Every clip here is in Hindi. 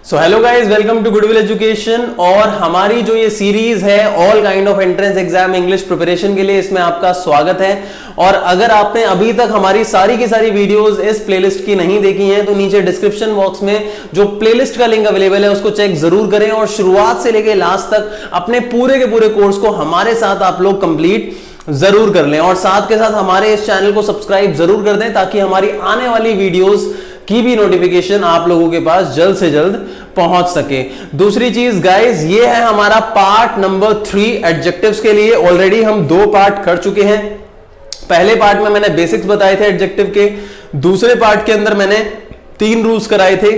So hello guys, welcome to Goodwill Education. और हमारी जो ये सीरीज है all kind of entrance exam English preparation के लिए, इसमें आपका स्वागत है। और अगर आपने अभी तक हमारी सारी की सारी वीडियोस इस प्लेलिस्ट की नहीं देखी हैं तो नीचे डिस्क्रिप्शन बॉक्स में जो प्लेलिस्ट का लिंक अवेलेबल है उसको चेक जरूर करें और शुरुआत से लेकर लास्ट तक अपने पूरे के पूरे कोर्स को हमारे साथ आप लोग कंप्लीट जरूर कर लें। और साथ के साथ हमारे इस चैनल को सब्सक्राइब जरूर कर दें ताकि हमारी आने वाली वीडियोस की भी नोटिफिकेशन आप लोगों के पास जल्द से जल्द पहुंच सके। दूसरी चीज गाइस, ये है हमारा पार्ट नंबर 3 एडजेक्टिव्स के लिए। ऑलरेडी हम 2 पार्ट कर चुके हैं। पहले पार्ट में मैंने बेसिक्स बताए थे एडजेक्टिव के, दूसरे पार्ट के अंदर मैंने 3 रूल्स कराए थे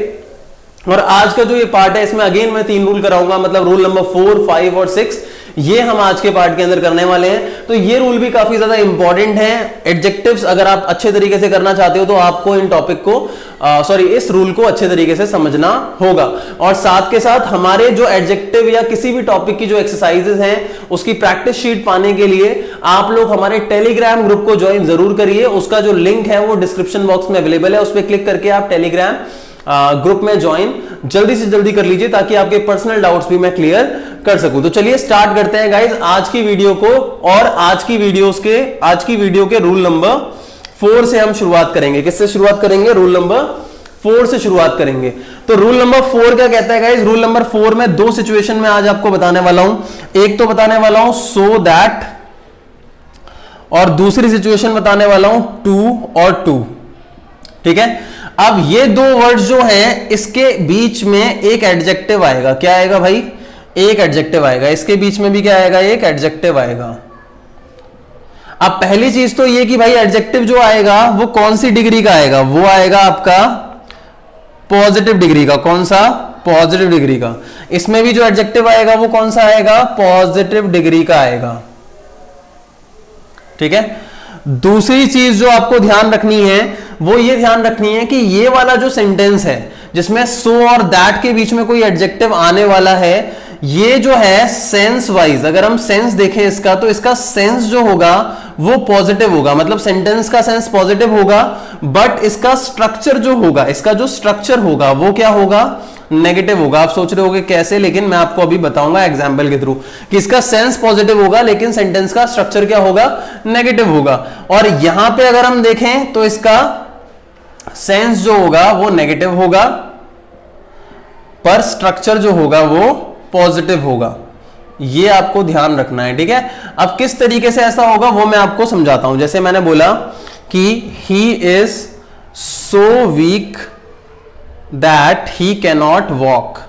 और आज का जो ये पार्ट है इसमें अगेन मैं 3 रूल कराऊंगा, मतलब रूल नंबर 4, 5 और 6 ये हम आज के पार्ट के अंदर करने वाले हैं। तो ये रूल भी काफी ज्यादा इंपॉर्टेंट है। एडजेक्टिव्स अगर आप अच्छे तरीके से करना चाहते हो तो आपको इन टॉपिक को इस रूल को अच्छे तरीके से समझना होगा। और साथ के साथ हमारे जो एडजेक्टिव या किसी भी टॉपिक की जो एक्सरसाइजेस हैं उसकी प्रैक्टिस शीट पाने के लिए आप लोग हमारे टेलीग्राम ग्रुप को ज्वाइन जरूर करिए। उसका जो लिंक है वो डिस्क्रिप्शन बॉक्स में अवेलेबल है, उस पर क्लिक करके आप टेलीग्राम ग्रुप में ज्वाइन जल्दी से जल्दी कर लीजिए ताकि आपके पर्सनल डाउट्स भी मैं क्लियर कर सकूं। तो चलिए स्टार्ट करते हैं गाइज आज की वीडियो को। और आज की वीडियो के रूल नंबर 4 से हम शुरुआत करेंगे। किससे शुरुआत करेंगे? रूल नंबर 4 से शुरुआत करेंगे। तो रूल नंबर 4 क्या कहता है गाइज? रूल नंबर 4 में 2 सिचुएशन में आज आपको बताने वाला हूं। एक तो बताने वाला हूं सो दैट, और दूसरी सिचुएशन बताने वाला हूं टू और टू। ठीक है, अब ये 2 वर्ड्स जो हैं इसके बीच में एक एडजेक्टिव आएगा। क्या आएगा भाई? एक एडजेक्टिव आएगा। इसके बीच में भी क्या आएगा? एक एडजेक्टिव आएगा। अब पहली चीज तो ये कि भाई एडजेक्टिव जो आएगा वो कौन सी डिग्री का आएगा? वो आएगा आपका पॉजिटिव डिग्री का। कौन सा? पॉजिटिव डिग्री का। इसमें भी जो एडजेक्टिव आएगा वो कौन सा आएगा? पॉजिटिव डिग्री का आएगा। ठीक है, दूसरी चीज जो आपको ध्यान रखनी है वो ये ध्यान रखनी है कि ये वाला जो सेंटेंस है जिसमें सो और दैट के बीच में कोई एडजेक्टिव आने वाला है, ये जो है सेंस वाइज, अगर हम सेंस देखें इसका, तो इसका सेंस जो होगा वो पॉजिटिव होगा, मतलब सेंटेंस का सेंस पॉजिटिव होगा। बट इसका स्ट्रक्चर जो होगा, इसका जो स्ट्रक्चर होगा वो क्या होगा? नेगेटिव होगा। आप सोच रहे होगे कैसे, लेकिन मैं आपको अभी बताऊंगा एग्जांपल के थ्रू कि इसका सेंस पॉजिटिव होगा लेकिन सेंटेंस का स्ट्रक्चर क्या होगा? नेगेटिव होगा। और यहां पे अगर हम देखें तो इसका सेंस जो होगा वो नेगेटिव होगा पर स्ट्रक्चर जो होगा वो पॉजिटिव होगा। ये आपको ध्यान रखना है। ठीक है, अब किस तरीके से ऐसा होगा वो मैं आपको समझाता हूं। जैसे मैंने बोला कि he is so weak that he cannot walk,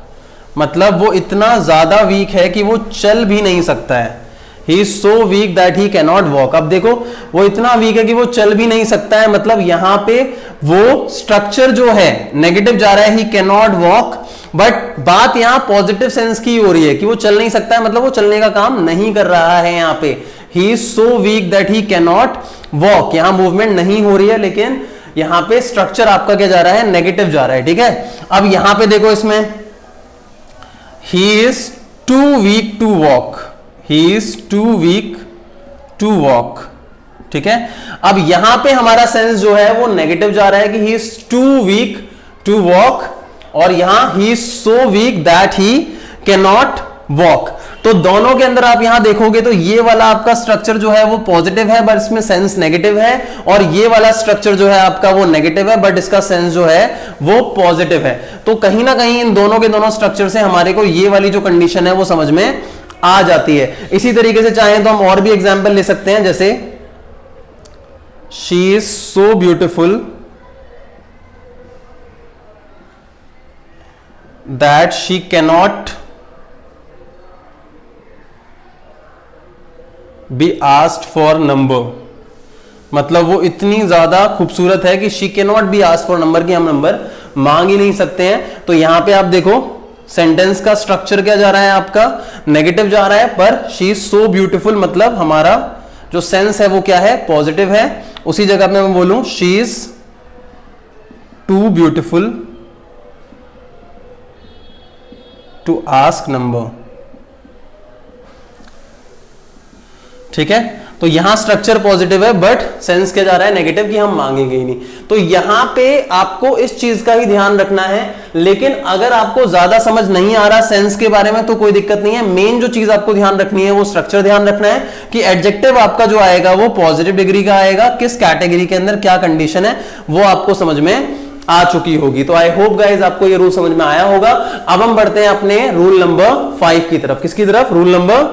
मतलब वो इतना ज्यादा वीक है कि वो चल भी नहीं सकता है। He is so weak that he cannot walk। अब देखो वो इतना वीक है कि वो चल भी नहीं सकता है, मतलब यहां पे वो स्ट्रक्चर जो है नेगेटिव जा रहा है, he cannot walk। बट बात यहां पॉजिटिव सेंस की हो रही है कि वो चल नहीं सकता है, मतलब वो चलने का काम नहीं कर रहा है। यहां पे he is so weak that he cannot walk, यहां मूवमेंट नहीं हो रही है लेकिन यहां पे स्ट्रक्चर आपका क्या जा रहा है? नेगेटिव जा रहा है। ठीक है, अब यहां पे देखो इसमें he is too weak to walk, he is too weak to walk। ठीक है, अब यहां पे हमारा सेंस जो है वो नेगेटिव जा रहा है कि he is too weak to walk, और यहां he is so weak that he cannot walk। तो दोनों के अंदर आप यहां देखोगे तो ये वाला आपका स्ट्रक्चर जो है वो पॉजिटिव है बट इसमें सेंस नेगेटिव है, और ये वाला स्ट्रक्चर जो है आपका वो नेगेटिव है बट इसका सेंस जो है वो पॉजिटिव है। तो कहीं ना कहीं इन दोनों के दोनों स्ट्रक्चर से हमारे को ये वाली जो कंडीशन है वो समझ में आ जाती है। इसी तरीके से चाहें तो हम और भी एग्जाम्पल ले सकते हैं, जैसे she is so beautiful that she cannot be asked for number, मतलब वो इतनी ज्यादा खूबसूरत है कि she can not be asked for number, की हम नंबर मांग ही नहीं सकते हैं। तो यहां पे आप देखो सेंटेंस का स्ट्रक्चर क्या जा रहा है? आपका नेगेटिव जा रहा है, पर शी इज सो ब्यूटिफुल, मतलब हमारा जो सेंस है वो क्या है? पॉजिटिव है। उसी जगह पे मैं बोलूं she is too beautiful to ask number. ठीक है, तो यहां स्ट्रक्चर पॉजिटिव है बट सेंस क्या जा रहा है, नेगेटिव, कि हम मांगेंगे ही नहीं। तो यहां पे आपको इस चीज का ही ध्यान रखना है। लेकिन अगर आपको ज्यादा समझ नहीं आ रहा सेंस के बारे में तो कोई दिक्कत नहीं है। मेन जो चीज आपको ध्यान रखनी है वो स्ट्रक्चर ध्यान रखना है कि एडजेक्टिव आपका जो आएगा वो पॉजिटिव डिग्री का आएगा, किस कैटेगरी के अंदर क्या कंडीशन है वो आपको समझ में आ चुकी होगी। तो आई होप गाइज आपको ये रूल समझ में आया होगा। अब हम बढ़ते हैं अपने रूल नंबर 5 की तरफ। किसकी तरफ? रूल नंबर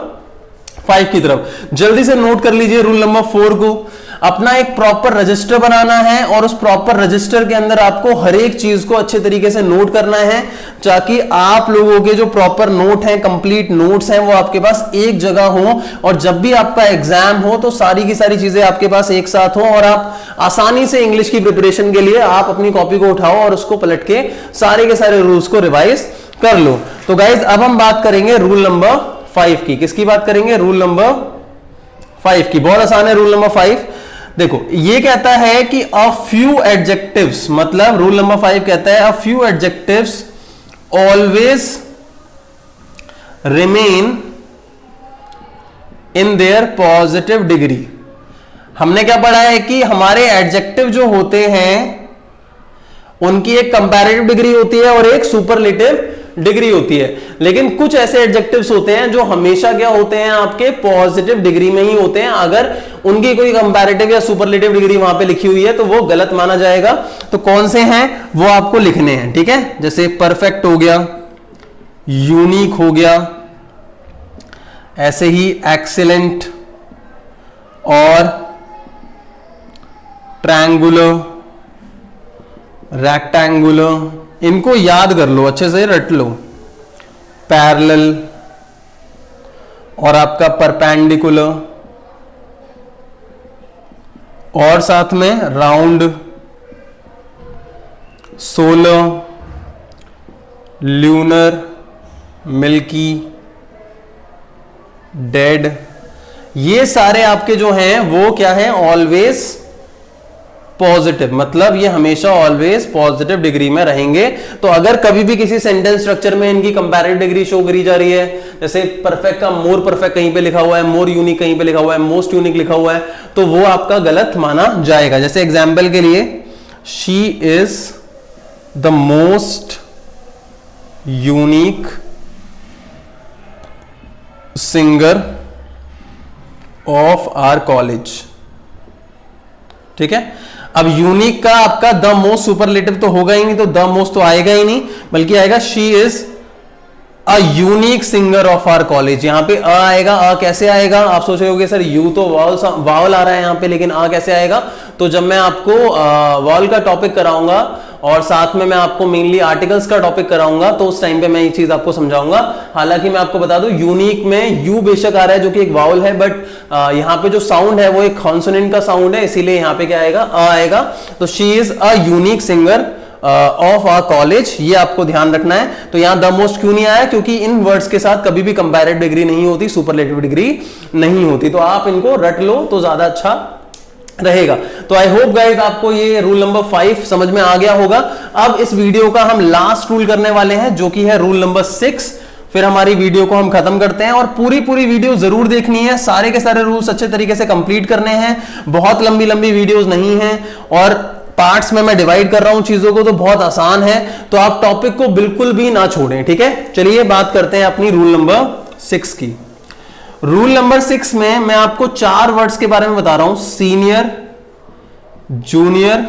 5 की तरफ। जल्दी से नोट कर लीजिए रूल नंबर 4 को। अपना एक प्रॉपर रजिस्टर बनाना है और उस प्रॉपर रजिस्टर के अंदर आपको हर एक चीज को अच्छे तरीके से नोट करना है, ताकि आप लोगों के जो प्रॉपर नोट हैं, कंप्लीट नोट्स हैं, वो आपके पास एक जगह हो और जब भी आपका एग्जाम हो तो सारी की सारी चीजें आपके पास एक साथ हो और आप आसानी से इंग्लिश की प्रिपरेशन के लिए आप अपनी कॉपी को उठाओ और उसको पलट के सारे रूल्स को रिवाइज कर लो। तो गाइज अब हम बात करेंगे रूल नंबर 5 की। किसकी बात करेंगे? रूल नंबर 5 की। बहुत आसान है रूल नंबर 5। देखो ये कहता है कि अ फ्यू एडजेक्टिव्स, मतलब रूल नंबर 5 कहता है a few adjectives always remain in their positive degree. हमने क्या पढ़ा है कि हमारे एडजेक्टिव जो होते हैं उनकी एक कंपैरेटिव डिग्री होती है और एक सुपरलेटिव डिग्री होती है। लेकिन कुछ ऐसे एडजेक्टिव्स होते हैं जो हमेशा क्या होते हैं, आपके पॉजिटिव डिग्री में ही होते हैं। अगर उनकी कोई कंपैरेटिव या सुपरलेटिव डिग्री वहां पे लिखी हुई है तो वो गलत माना जाएगा। तो कौन से हैं वो आपको लिखने हैं, ठीक है? जैसे परफेक्ट हो गया, यूनिक हो गया, ऐसे ही एक्सीलेंट और ट्रायंगुलर, रेक्टेंगुलर, इनको याद कर लो, अच्छे से रट लो। पैरेलल और आपका परपेंडिकुलर और साथ में round, solar, lunar, milky, dead, ये सारे आपके जो हैं वो क्या है? ऑलवेज पॉजिटिव, मतलब ये हमेशा ऑलवेज पॉजिटिव डिग्री में रहेंगे। तो अगर कभी भी किसी सेंटेंस स्ट्रक्चर में इनकी कंपैरेटिव डिग्री शो करी जा रही है, जैसे परफेक्ट का मोर परफेक्ट कहीं पे लिखा हुआ है, मोर यूनिक कहीं पे लिखा हुआ है, मोस्ट यूनिक लिखा हुआ है, तो वो आपका गलत माना जाएगा। जैसे एग्जाम्पल के लिए, she is the most unique singer of our college, ठीक है? अब यूनिक का आपका द मोस्ट सुपरलेटिव तो होगा ही नहीं, तो द मोस्ट तो आएगा ही नहीं, बल्कि आएगा she is a unique singer of our college. यहां पे अ आएगा। अ कैसे आएगा? आप सोच रहे होगे सर यू तो वावल आ रहा है यहां पे, लेकिन अ कैसे आएगा? तो जब मैं आपको वावल का टॉपिक कराऊंगा और साथ में मैं आपको मेनली आर्टिकल्स का टॉपिक कराऊंगा तो उस टाइम पे मैं ये चीज आपको समझाऊंगा। हालांकि मैं आपको बता दूं यूनिक में यू बेशक आ रहा है जो कि एक वावल है, बट यहां पे जो साउंड है वो एक कॉन्सोनेंट का साउंड है, इसीलिए यहां पे क्या आएगा? अ आएगा। तो she is a unique singer of our college, ये आपको ध्यान रखना है। तो यहां द मोस्ट क्यों नहीं आया? क्योंकि इन वर्ड्स के साथ कभी भी कंपैरेटिव डिग्री नहीं होती, सुपरलेटिव डिग्री नहीं होती। तो आप इनको रट लो तो ज्यादा अच्छा रहेगा। तो आई होप गाइस आपको ये रूल नंबर 5 समझ में आ गया होगा। अब इस वीडियो का हम लास्ट रूल करने वाले हैं जो कि है रूल नंबर 6। फिर हमारी वीडियो को हम खत्म करते हैं और पूरी वीडियो जरूर देखनी है, सारे के सारे रूल्स अच्छे तरीके से कंप्लीट करने हैं। बहुत लंबी वीडियोस नहीं है और पार्ट्स में मैं डिवाइड कर रहा हूं चीजों को, तो बहुत आसान है। तो आप टॉपिक को बिल्कुल भी ना छोड़ें, ठीक है? चलिए बात करते हैं अपनी रूल नंबर 6 की। रूल नंबर 6 में मैं आपको 4 वर्ड्स के बारे में बता रहा हूं, सीनियर, जूनियर,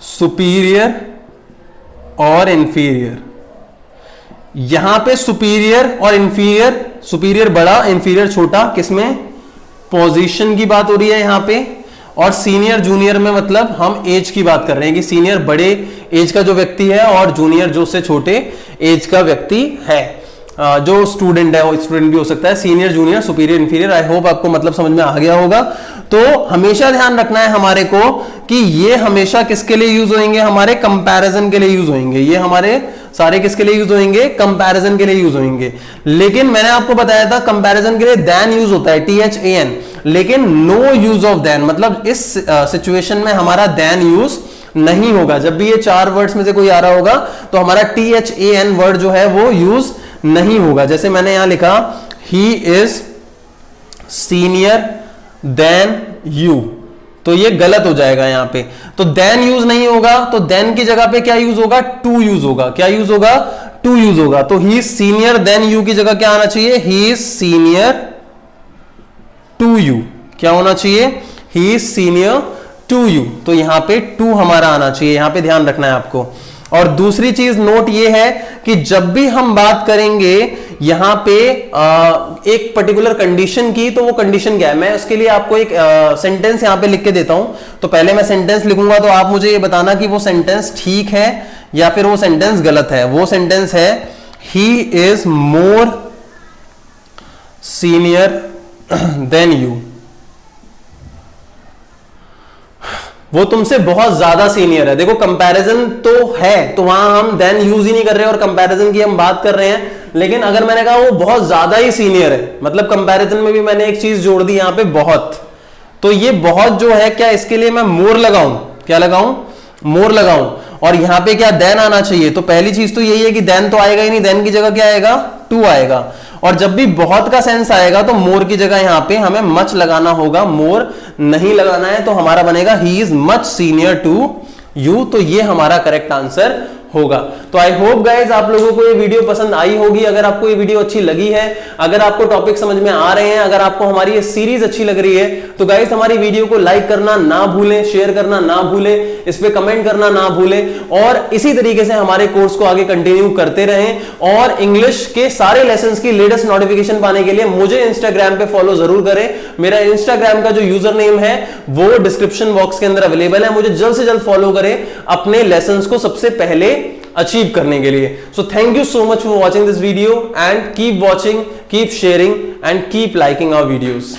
सुपीरियर और इंफीरियर। यहां पे सुपीरियर और इंफीरियर, सुपीरियर बड़ा, इंफीरियर छोटा, किसमें? पोजीशन की बात हो रही है यहां पे। और सीनियर जूनियर में मतलब हम एज की बात कर रहे हैं कि सीनियर बड़े एज का जो व्यक्ति है और जूनियर जो उससे छोटे एज का व्यक्ति है, जो स्टूडेंट है वो स्टूडेंट भी हो सकता है। Senior, junior, superior, inferior. I hope आपको मतलब समझ में आ गया होगा। तो हमेशा ध्यान रखना है हमारे को कि ये हमेशा किसके लिए यूज होंगे? हमारे कंपैरिजन के लिए यूज होंगे। ये हमारे सारे किसके लिए यूज होंगे? कंपैरिजन के लिए यूज होंगे। लेकिन मैंने आपको बताया था कंपैरिजन के लिए देन यूज होता है, THAN, लेकिन नो यूज ऑफ देन, मतलब इस सिचुएशन में हमारा देन यूज नहीं होगा। जब भी ये 4 वर्ड्स में से कोई आ रहा होगा तो हमारा THAN वर्ड जो है वो यूज नहीं होगा। जैसे मैंने यहां लिखा, ही इज सीनियर देन यू, तो ये गलत हो जाएगा यहां पे। तो देन यूज नहीं होगा, तो देन की जगह पे क्या यूज होगा, टू यूज होगा। क्या यूज होगा, टू यूज होगा। तो ही सीनियर देन यू की जगह क्या आना चाहिए, he is senior to you. क्या होना चाहिए, he is senior to you. तो यहां पे टू हमारा आना चाहिए, यहां पे ध्यान रखना है आपको। और दूसरी चीज नोट ये है कि जब भी हम बात करेंगे यहां पे एक पर्टिकुलर कंडीशन की, तो वो कंडीशन क्या है, मैं उसके लिए आपको एक सेंटेंस यहां पे लिख के देता हूं। तो पहले मैं सेंटेंस लिखूंगा, तो आप मुझे ये बताना कि वो सेंटेंस ठीक है या फिर वो सेंटेंस गलत है। वो सेंटेंस है, he is more senior then you. वो तुमसे बहुत ज्यादा सीनियर है। देखो कंपैरिजन तो है, तो वहां हम देन यूज ही नहीं कर रहे और कंपैरिजन की हम बात कर रहे हैं। लेकिन अगर मैंने कहा वो बहुत ज्यादा ही सीनियर है, मतलब कंपैरिजन में भी मैंने एक चीज जोड़ दी यहां पे, बहुत। तो ये बहुत जो है, क्या इसके लिए मैं मोर लगाऊं, क्या लगाऊं, मोर लगाऊं। और यहां पे क्या देन आना चाहिए। तो पहली चीज तो यही है कि देन तो आएगा ही नहीं, देन की जगह क्या आएगा, टू आएगा। और जब भी बहुत का सेंस आएगा तो मोर की जगह यहां पे हमें मच लगाना होगा, मोर नहीं लगाना है। तो हमारा बनेगा he is much senior to you. तो ये हमारा करेक्ट आंसर होगा। तो आई होप गाइज आप लोगों को ये वीडियो पसंद आई होगी। अगर आपको ये वीडियो अच्छी लगी है, अगर आपको टॉपिक समझ में आ रहे हैं, अगर आपको हमारी ये सीरीज अच्छी लग रही है, तो गाइज हमारी वीडियो को लाइक करना ना भूलें, शेयर करना ना भूलें, इस पे कमेंट करना ना भूलें। और इसी तरीके से हमारे कोर्स को आगे कंटिन्यू करते रहें। और इंग्लिश के सारे लेसन्स की लेटेस्ट नोटिफिकेशन पाने के लिए मुझे इंस्टाग्राम पे फॉलो जरूर करें। मेरा इंस्टाग्राम का जो यूजर नेम है वो डिस्क्रिप्शन बॉक्स के अंदर अवेलेबल है। मुझे जल्द से जल्द फॉलो करें अपने लेसन्स को सबसे पहले अचीव करने के लिए। So thank you so much for watching this video and keep watching, keep sharing and keep liking our videos.